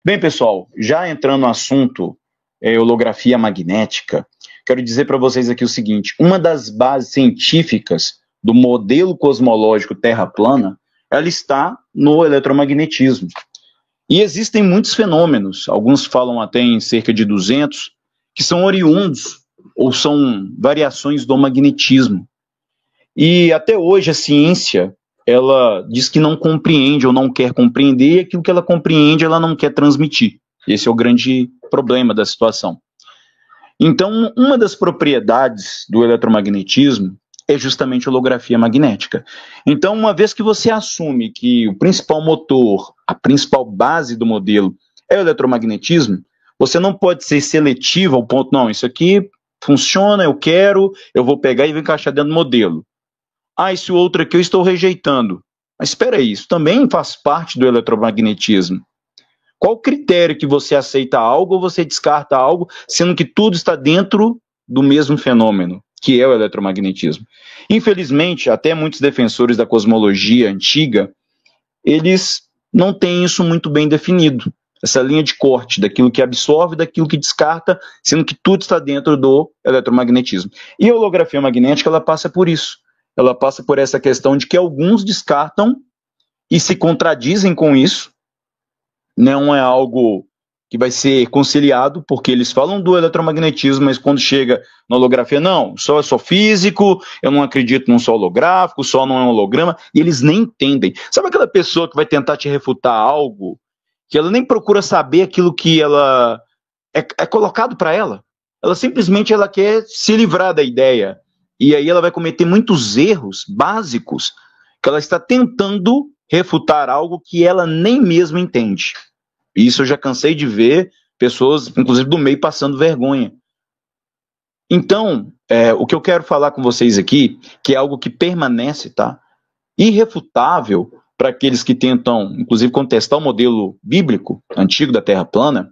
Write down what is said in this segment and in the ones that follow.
Bem, pessoal, já entrando no assunto holografia magnética, quero dizer para vocês aqui o seguinte: uma das bases científicas do modelo cosmológico Terra plana, ela está no eletromagnetismo. E existem muitos fenômenos, alguns falam até em cerca de 200, que são oriundos ou são variações do magnetismo. E até hoje a ciência, ela diz que não compreende ou não quer compreender, e aquilo que ela compreende, ela não quer transmitir. Esse é o grande problema da situação. Então, uma das propriedades do eletromagnetismo é justamente a holografia magnética. Então, uma vez que você assume que o principal motor, a principal base do modelo é o eletromagnetismo, você não pode ser seletivo ao ponto, não, isso aqui funciona, eu quero, eu vou pegar e vou encaixar dentro do modelo. Ah, esse outro aqui eu estou rejeitando. Mas espera aí, isso também faz parte do eletromagnetismo. Qual o critério que você aceita algo ou você descarta algo, sendo que tudo está dentro do mesmo fenômeno, que é o eletromagnetismo? Infelizmente, até muitos defensores da cosmologia antiga, eles não têm isso muito bem definido. Essa linha de corte daquilo que absorve, daquilo que descarta, sendo que tudo está dentro do eletromagnetismo. E a holografia magnética, ela passa por isso. Ela passa por essa questão de que alguns descartam e se contradizem com isso. Não é algo que vai ser conciliado, porque eles falam do eletromagnetismo, mas quando chega na holografia, não, só eu sou físico, eu não acredito num só holográfico, só não é um holograma, e eles nem entendem. Sabe aquela pessoa que vai tentar te refutar algo, que ela nem procura saber aquilo que ela é colocado para ela? Ela simplesmente ela quer se livrar da ideia. E aí ela vai cometer muitos erros básicos, que ela está tentando refutar algo que ela nem mesmo entende. Isso eu já cansei de ver pessoas, inclusive do meio, passando vergonha. Então, o que eu quero falar com vocês aqui, que é algo que permanece, tá? Irrefutável para aqueles que tentam, inclusive, contestar o modelo bíblico antigo da Terra plana,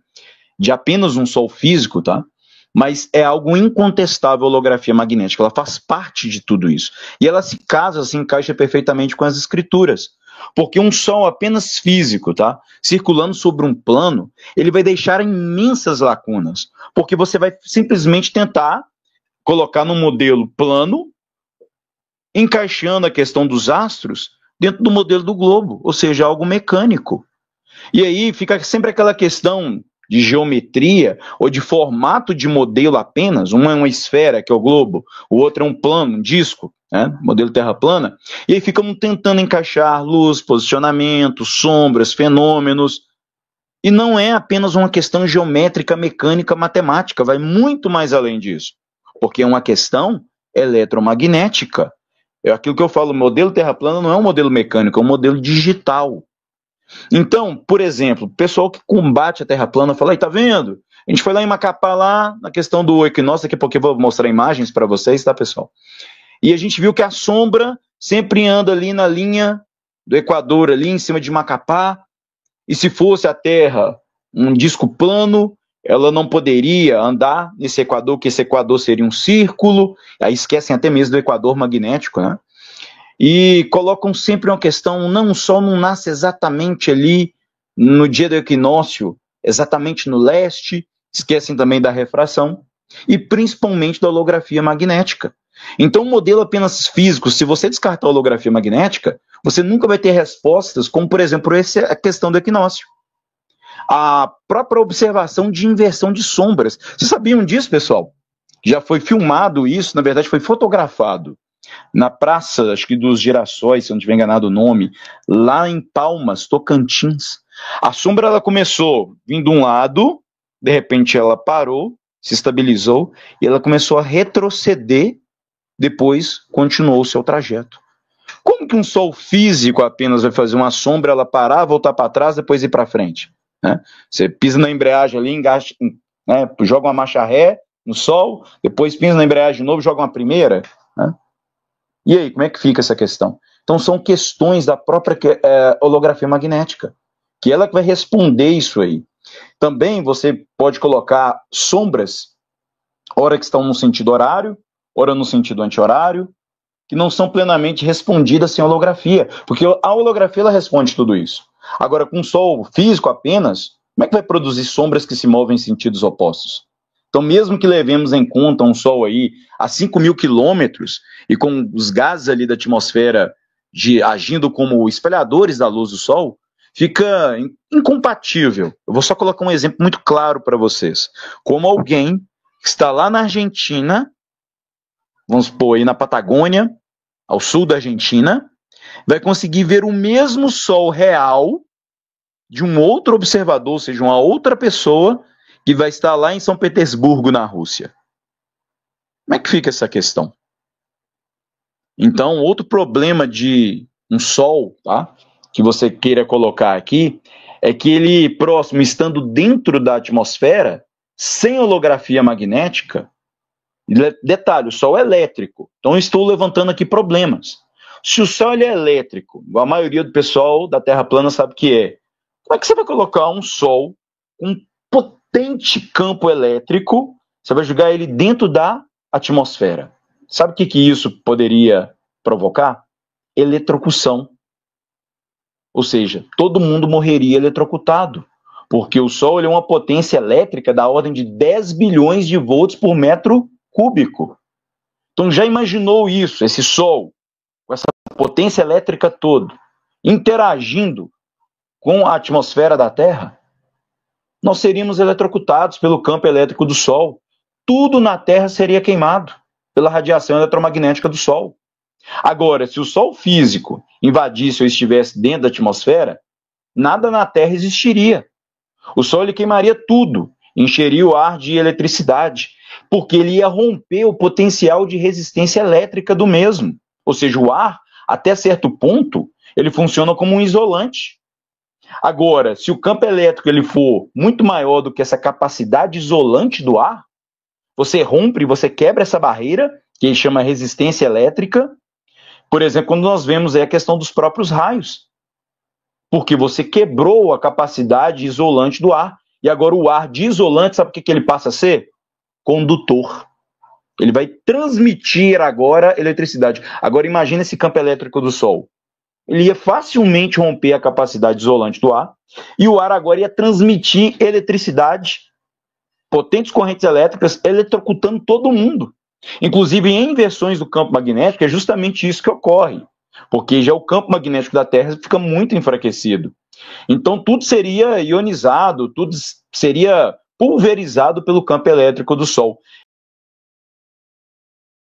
de apenas um sol físico, tá? Mas é algo incontestável a holografia magnética, ela faz parte de tudo isso. E ela se casa, se encaixa perfeitamente com as escrituras. Porque um sol apenas físico, tá? Circulando sobre um plano, ele vai deixar imensas lacunas. Porque você vai simplesmente tentar colocar num modelo plano, encaixando a questão dos astros dentro do modelo do globo, ou seja, algo mecânico. E aí fica sempre aquela questão de geometria ou de formato de modelo apenas. Um é uma esfera, que é o globo, o outro é um plano, um disco, né? Modelo terra plana. E aí ficam tentando encaixar luz, posicionamento, sombras, fenômenos. E não é apenas uma questão geométrica, mecânica, matemática, vai muito mais além disso. Porque é uma questão eletromagnética. É aquilo que eu falo, o modelo terra plana não é um modelo mecânico, é um modelo digital. Então, por exemplo, o pessoal que combate a Terra plana fala, aí, tá vendo? A gente foi lá em Macapá, lá, na questão do equinócio, daqui a pouco eu vou mostrar imagens para vocês, tá, pessoal? E a gente viu que a sombra sempre anda ali na linha do Equador, ali em cima de Macapá, e se fosse a Terra um disco plano, ela não poderia andar nesse Equador, que esse Equador seria um círculo, aí esquecem até mesmo do Equador magnético, né? E colocam sempre uma questão, não, o Sol não nasce exatamente ali no dia do equinócio, exatamente no leste, esquecem também da refração, e principalmente da holografia magnética. Então, um modelo apenas físico, se você descartar a holografia magnética, você nunca vai ter respostas, como, por exemplo, essa a questão do equinócio. A própria observação de inversão de sombras. Vocês sabiam disso, pessoal? Já foi filmado isso, na verdade foi fotografado na Praça, acho que dos Girassóis, se eu não estiver enganado o nome, lá em Palmas, Tocantins. A sombra ela começou vindo de um lado, de repente ela parou, se estabilizou, e ela começou a retroceder, depois continuou o seu trajeto. Como que um sol físico apenas vai fazer uma sombra, ela parar, voltar para trás, depois ir para frente? Né? Você pisa na embreagem ali, engaja, né? Joga uma marcha ré no sol, depois pisa na embreagem de novo, joga uma primeira, né? E aí, como é que fica essa questão? Então, são questões da própria holografia magnética, que ela vai responder isso aí. Também você pode colocar sombras, ora que estão no sentido horário, ora no sentido anti-horário, que não são plenamente respondidas sem holografia, porque a holografia ela responde tudo isso. Agora, com sol físico apenas, Como é que vai produzir sombras que se movem em sentidos opostos? Então, mesmo que levemos em conta um Sol aí a 5.000 quilômetros e com os gases ali da atmosfera agindo como espalhadores da luz do Sol, fica incompatível. Eu vou só colocar um exemplo muito claro para vocês. Como alguém que está lá na Argentina, vamos supor aí na Patagônia, ao sul da Argentina, vai conseguir ver o mesmo Sol real de um outro observador, ou seja, uma outra pessoa que vai estar lá em São Petersburgo, na Rússia. Como é que fica essa questão? Então, outro problema de um Sol, tá, que você queira colocar aqui, é que ele, próximo, estando dentro da atmosfera, sem holografia magnética, detalhe, o Sol é elétrico, então eu estou levantando aqui problemas. Se o Sol ele é elétrico, a maioria do pessoal da Terra plana sabe que é, como é que você vai colocar um Sol com potente campo elétrico, você vai jogar ele dentro da atmosfera? Sabe o que isso poderia provocar? Eletrocução. Ou seja, todo mundo morreria eletrocutado, porque o Sol ele é uma potência elétrica da ordem de 10 bilhões de volts por metro cúbico. Então já imaginou isso, esse Sol, com essa potência elétrica toda, interagindo com a atmosfera da Terra? Nós seríamos eletrocutados pelo campo elétrico do Sol. Tudo na Terra seria queimado pela radiação eletromagnética do Sol. Agora, se o Sol físico invadisse ou estivesse dentro da atmosfera, nada na Terra existiria. O Sol ele queimaria tudo, encheria o ar de eletricidade, porque ele ia romper o potencial de resistência elétrica do mesmo. Ou seja, o ar, até certo ponto, ele funciona como um isolante. Agora, se o campo elétrico ele for muito maior do que essa capacidade isolante do ar, você rompe, você quebra essa barreira, que ele chama resistência elétrica. Por exemplo, quando nós vemos aí a questão dos próprios raios, porque você quebrou a capacidade isolante do ar, e agora o ar de isolante, sabe o que ele passa a ser? Condutor. Ele vai transmitir agora eletricidade. Agora imagine esse campo elétrico do Sol. Ele ia facilmente romper a capacidade isolante do ar, e o ar agora ia transmitir eletricidade, potentes correntes elétricas, eletrocutando todo mundo. Inclusive, em inversões do campo magnético, é justamente isso que ocorre, porque já o campo magnético da Terra fica muito enfraquecido. Então, tudo seria ionizado, tudo seria pulverizado pelo campo elétrico do Sol.